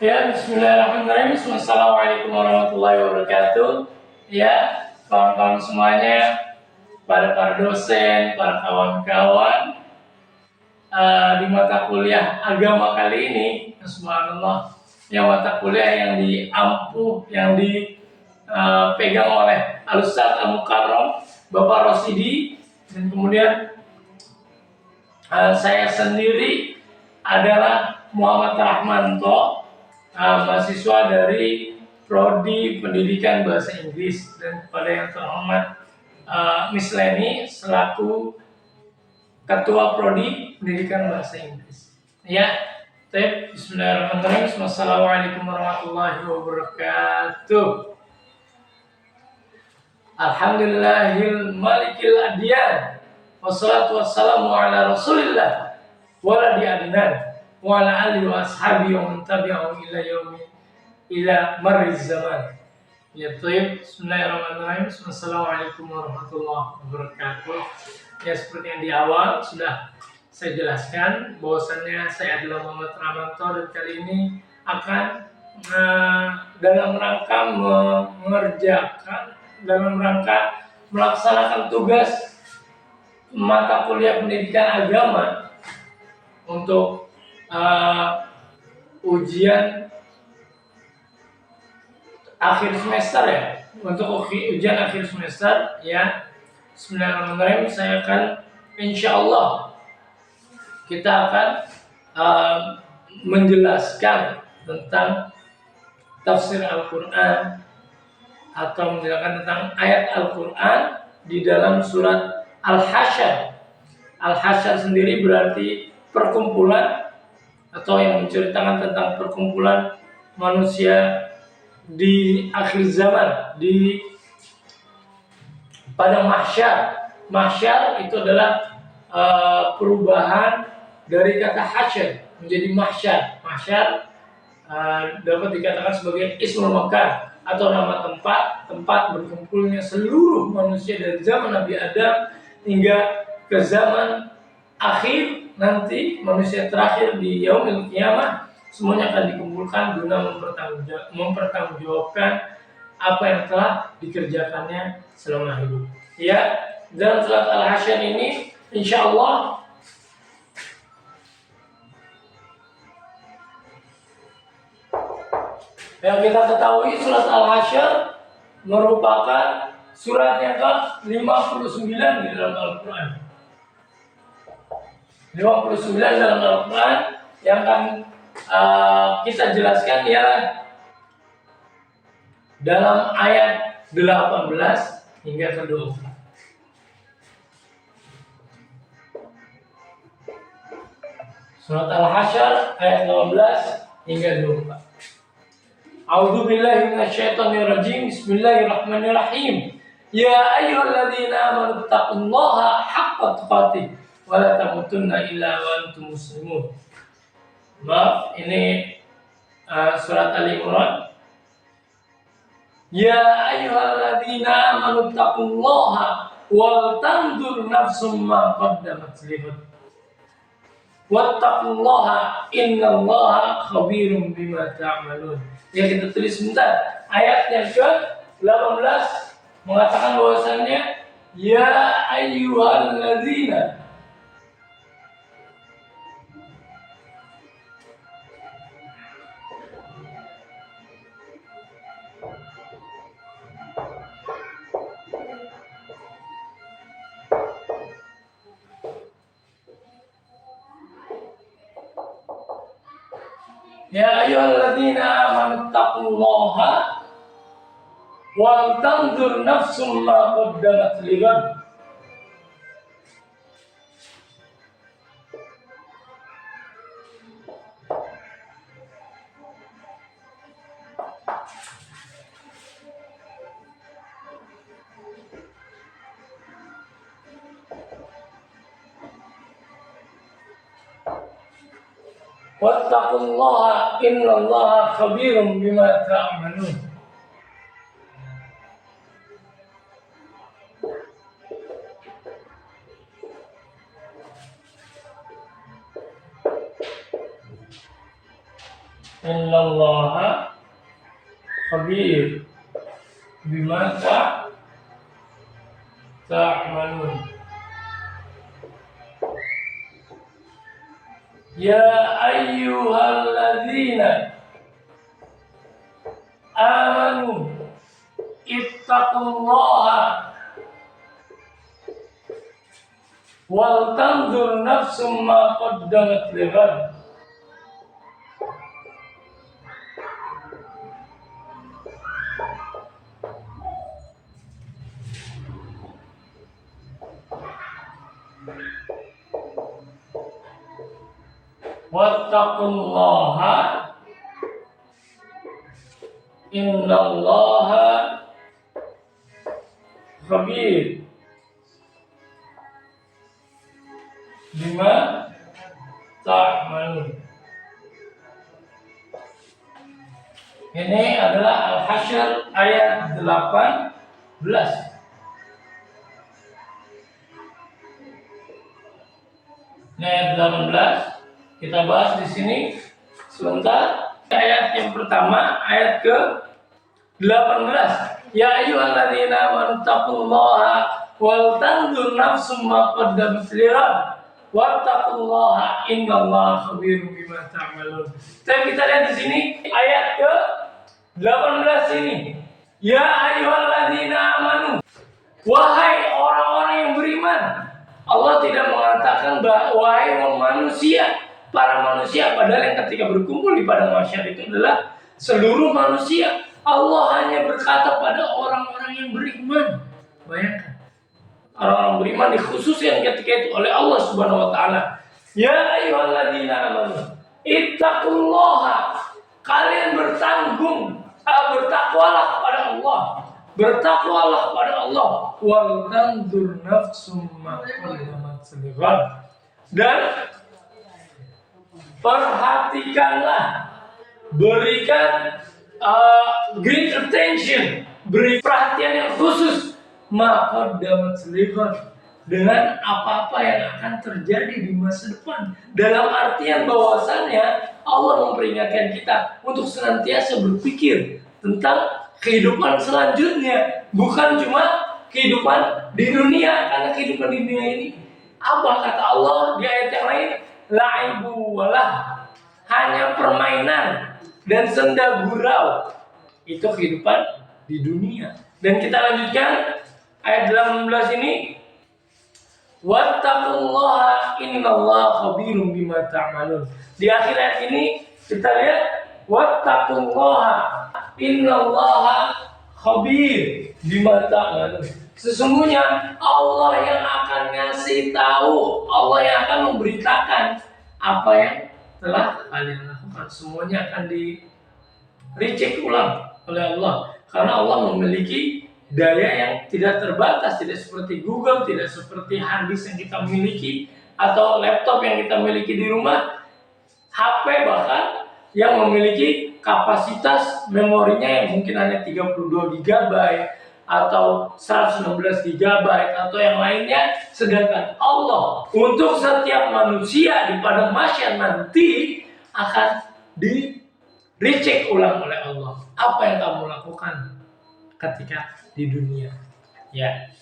Ya, bismillahirrahmanirrahim. Assalamualaikum warahmatullahi wabarakatuh. Ya, kawan-kawan semuanya, para dosen, para kawan-kawan, di mata kuliah agama kali ini, subhanallah, yang mata kuliah yang dipegang oleh Al-Ustaz Al-Mukarram, Bapak Rosidi, dan kemudian saya sendiri adalah Muhammad Rahmanto, mahasiswa dari Prodi Pendidikan Bahasa Inggris, dan kepada yang terhormat Miss Leni selaku Ketua Prodi Pendidikan Bahasa Inggris. Ya, Bismillahirrahmanirrahim. Wassalamualaikum warahmatullahi wabarakatuh. Alhamdulillahil malikil adyan. Wassalatu wassalamu ala rasulillah waladi adnan wa ala alihi wa ashabihi wa man tabi'ahum ila marriz zaman. Ya tayyib, bismillahirrahmanirrahim. Assalamualaikum warahmatullahi wabarakatuh. Ya, seperti yang di awal sudah saya jelaskan bahwasannya saya adalah Muhammad Rahmanto, dan kali ini akan dalam rangka melaksanakan tugas mata kuliah pendidikan agama untuk ujian akhir semester ya. Untuk ujian akhir semester ya. Bismillahirrahmanirrahim. Saya akan insyaallah kita akan menjelaskan tentang tafsir Al-Quran atau menjelaskan tentang ayat Al-Quran di dalam surat Al-Hasyr. Al-Hasyr sendiri berarti perkumpulan, atau yang menceritakan tentang perkumpulan manusia di akhir zaman, di pada mahsyar. Mahsyar itu adalah perubahan dari kata hasyr menjadi mahsyar. Mahsyar dapat dikatakan sebagai ismul makan atau nama tempat berkumpulnya seluruh manusia dari zaman Nabi Adam hingga ke zaman akhir nanti, manusia terakhir di yaumil qiyamah. Semuanya akan dikumpulkan guna mempertanggungjawabkan apa yang telah dikerjakannya selama hidup. Ya, dalam surat Al-Hasyr ini insyaallah yang kita ketahui surat Al-Hasyr merupakan surat yang ke-59 di dalam Al-Quran. 59 dalam Al-Quran yang akan kita jelaskan ialah dalam ayat 18 hingga ke 24. Surat Al-Hasyr ayat 18 hingga 24. A'udzu billahi minasyaitonir rajim. Bismillahirrahmanirrahim. Ya ayyuhalladzina amanu taqullaha haqqa tuqatih wa la tamutunna illa wa antum muslimun. Maaf, ini surat Ali Imran. Ya ayyuhalladzina amanu taqullaha wal tanzur nafsum ma qaddamat lighad. Wattaqullaha innallaha khabirum bima ta'malun. Ya, kita tulis sebentar. Ayat yang ke-18 mengatakan bahwasannya ya ayyuhalladzina Ya ayyuhalladzina amanu taqullaha wal tanzur nafsum ma qaddamat lighad. Wattaqullaha innallaha khabirum bima ta'malun. Innallaha khabir bima ta'malun. Ya ayyuhalladzina amanu ittaqullaha wal tanzur nafsum ma qaddamat lighad. Wattaqullaha innallaha khabir bima ta'malun. Ini adalah Al-Hasyr ayat 18. Ini ayat 18. Kita bahas di sini sebentar. Ayat yang pertama, ayat ke-18. Ya ayyuhalladzina amanu taqullaha wal tanzur nafsum ma qaddamat lighad wattaqullaha innallaha khabirum bima ta'malun. Tapi kita lihat di sini ayat ke-18 ini. Ya ayyuhalladzina amanu, wahai orang-orang yang beriman. Allah tidak mengatakan wahai manusia, para manusia, padahal yang ketika berkumpul di padang mahsyar itu adalah seluruh manusia. Allah hanya berkata pada orang-orang yang beriman. Bayangkan, orang-orang beriman dikhususkan ketika itu oleh Allah Subhanahu wa taala. Ya ayyuhalladzina amanu ittaqullaha, kalian bertakwalah kepada Allah. Bertakwalah kepada Allah. Wal tanzur nafsum ma qaddamat lighad, dan perhatikanlah, berikan great attention, beri perhatian yang khusus maka dapat lighad, dengan apa-apa yang akan terjadi di masa depan. Dalam artian bahwasannya Allah memperingatkan kita untuk senantiasa berpikir tentang kehidupan selanjutnya, bukan cuma kehidupan di dunia. Karena kehidupan di dunia ini, apa kata Allah di ayat yang lain? La'ibu walah, hanya permainan dan senda gurau. Itu kehidupan di dunia. Dan kita lanjutkan ayat 18 ini. Wattaqullaha innallaha khabirum bima ta'malun. Di akhir ayat ini kita lihat wattaqullaha innallaha khabir bima ta'malun. Sesungguhnya Allah yang akan ngasih tahu, Allah yang akan memberitakan apa yang telah kalian lakukan. Semuanya akan dicek ulang oleh Allah, karena Allah memiliki daya yang tidak terbatas, tidak seperti Google, tidak seperti hard disk yang kita miliki atau laptop yang kita miliki di rumah, HP bahkan yang memiliki kapasitas memorinya yang mungkin hanya 32 GB atau 116 GB atau yang lainnya. Sedangkan Allah untuk setiap manusia di padang mahsyar nanti akan dicek ulang oleh Allah. Apa yang kamu lakukan ketika di dunia, ya.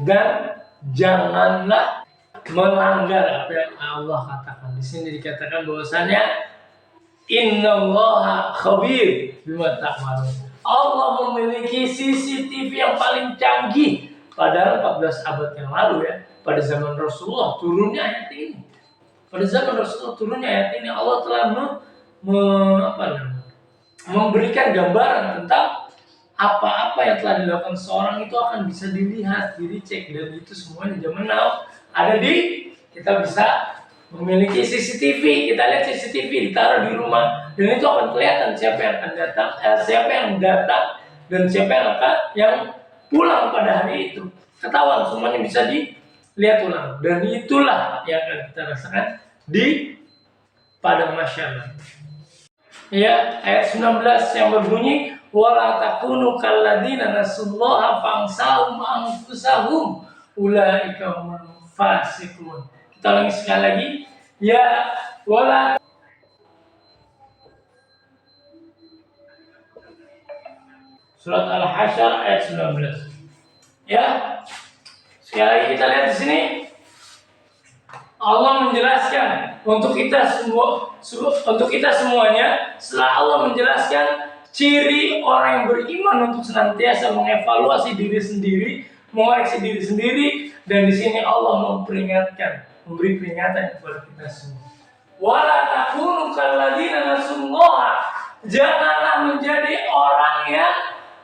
Dan janganlah melanggar apa yang Allah katakan. Di sini dikatakan bahwasanya innallaha khabir bima ta'malun. Allah memiliki CCTV yang paling canggih. Padahal 14 abad yang lalu, ya, pada zaman Rasulullah turunnya ayat ini. Pada zaman Rasulullah turunnya ayat ini, Allah telah memberikan gambaran tentang apa-apa yang telah dilakukan seorang itu akan bisa dilihat, dicek, dan itu semuanya zaman now ada di, kita bisa memiliki CCTV. Kita lihat CCTV ditaruh di rumah, dan itu akan kelihatan siapa yang akan datang, siapa yang datang, dan siapa yang pulang pada hari itu. Ketahuan, semuanya bisa dilihat ulang, dan itulah yang akan kita rasakan di padang mahsyar. Ya, ayat 19 yang berbunyi wala takunu kalladzina nasullaha fansahum anfusahum ulaika humul fasiqun. Kita ulangi sekali lagi. Ya wala Surat Al-Hasyr ayat 19. Ya. Sekali lagi kita lihat di sini. Allah menjelaskan untuk kita semuanya. Setelah Allah menjelaskan ciri orang yang beriman untuk senantiasa mengevaluasi diri sendiri, mengoreksi diri sendiri, dan di sini Allah memberi peringatan kepada kita semua. Wala takunu kalladzina nasullaha. Janganlah menjadi orang yang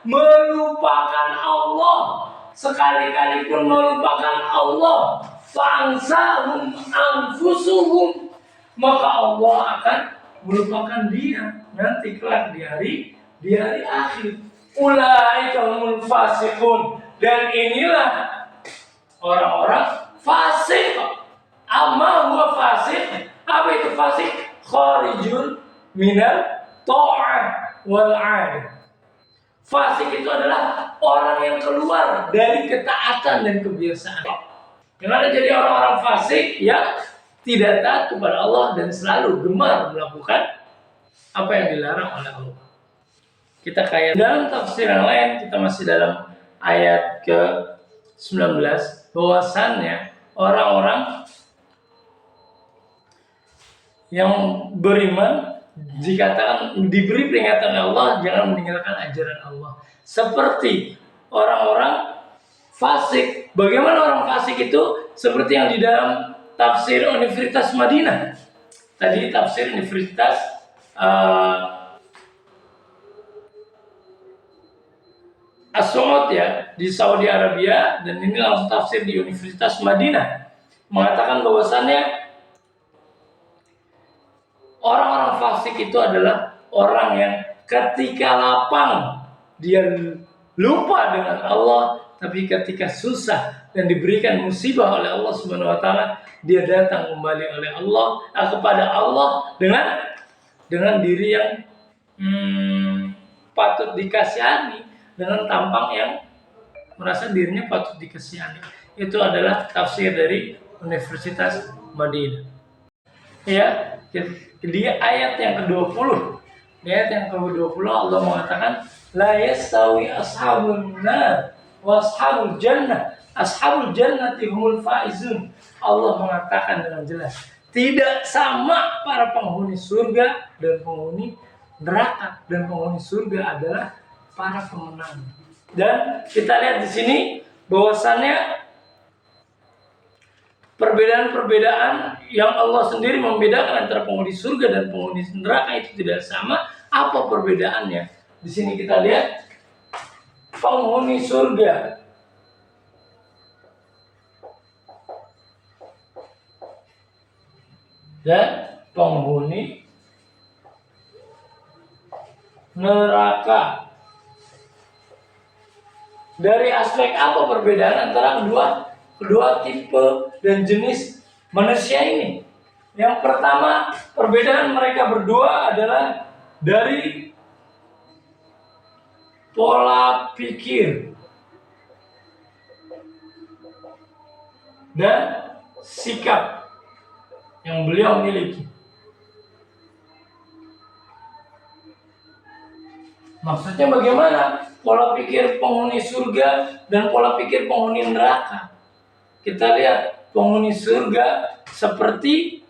melupakan Allah. Sekali-kali pun melupakan Allah. Fansahum anfusuhum. Maka Allah akan melupakan dia nanti kelak di hari akhir. Ulaika humul fasiqun. Dan inilah orang-orang fasik. Amma huwa fasik. Apa itu fasik? Kharijun minal ta'ah wal 'ad. Fasik itu adalah orang yang keluar dari ketaatan dan kebiasaan. Jangan jadi orang-orang fasik yang tidak taat kepada Allah dan selalu gemar melakukan apa yang dilarang oleh Allah. Kita kayak dalam tafsir yang lain, kita masih dalam ayat ke-19, bahwasannya orang-orang yang beriman dikatakan diberi peringatan oleh Allah jangan meninggalkan ajaran Allah. Seperti orang-orang fasik. Bagaimana orang fasik itu? Seperti yang di dalam tafsir Universitas Madinah. Tadi tafsir Universitas As-Saud ya di Saudi Arabia, dan ini langsung tafsir di Universitas Madinah mengatakan bahwasannya orang-orang fasik itu adalah orang yang ketika lapang dia lupa dengan Allah, tapi ketika susah dan diberikan musibah oleh Allah Subhanahu wa taala, dia datang kembali oleh Allah kepada Allah dengan diri yang patut dikasihani, dengan tampang yang merasa dirinya patut dikasihani. Itu adalah tafsir dari Universitas Madinah. Ya, di ayat yang ke-20. Di ayat yang ke-20 Allah mengatakan la yastawi ashabun nar wa ashabul jannah. Ashabul jannati humul faizun. Allah mengatakan dengan jelas, tidak sama para penghuni surga dan penghuni neraka, dan penghuni surga adalah para pemenang. Dan kita lihat di sini bahwasannya perbedaan-perbedaan yang Allah sendiri membedakan antara penghuni surga dan penghuni neraka itu tidak sama. Apa perbedaannya? Di sini kita lihat penghuni surga dan penghuni neraka. Dari aspek apa perbedaan antara kedua tipe dan jenis manusia ini? Yang pertama, perbedaan mereka berdua adalah dari pola pikir dan sikap yang beliau miliki. Maksudnya bagaimana? Pola pikir penghuni surga dan pola pikir penghuni neraka. Kita lihat penghuni surga seperti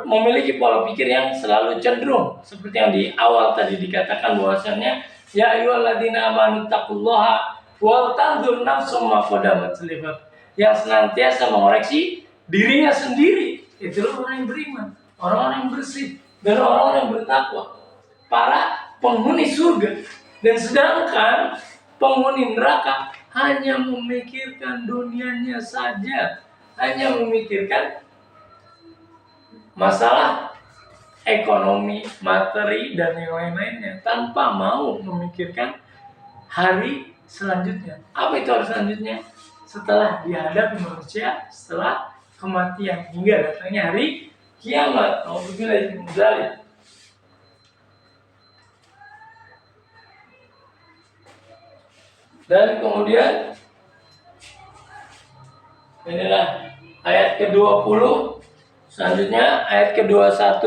memiliki pola pikir yang selalu cenderung seperti yang di awal tadi dikatakan bahwasannya ya ayyuhalladzina amanu taqullaha wal tanzur nafsum ma qaddamat lighad, yang senantiasa mengoreksi dirinya sendiri. Itulah orang yang beriman, orang-orang yang bersih dan orang-orang yang bertakwa, para penghuni surga. Dan sedangkan penghuni neraka hanya memikirkan dunianya saja, hanya memikirkan masalah ekonomi, materi, dan yang lain-lainnya, tanpa mau memikirkan hari selanjutnya. Apa itu hari selanjutnya? Setelah dihadapi manusia, setelah kematian, hingga datangnya hari kiamat. Alhamdulillah. Dan kemudian inilah ayat ke-20. Selanjutnya ayat ke-21.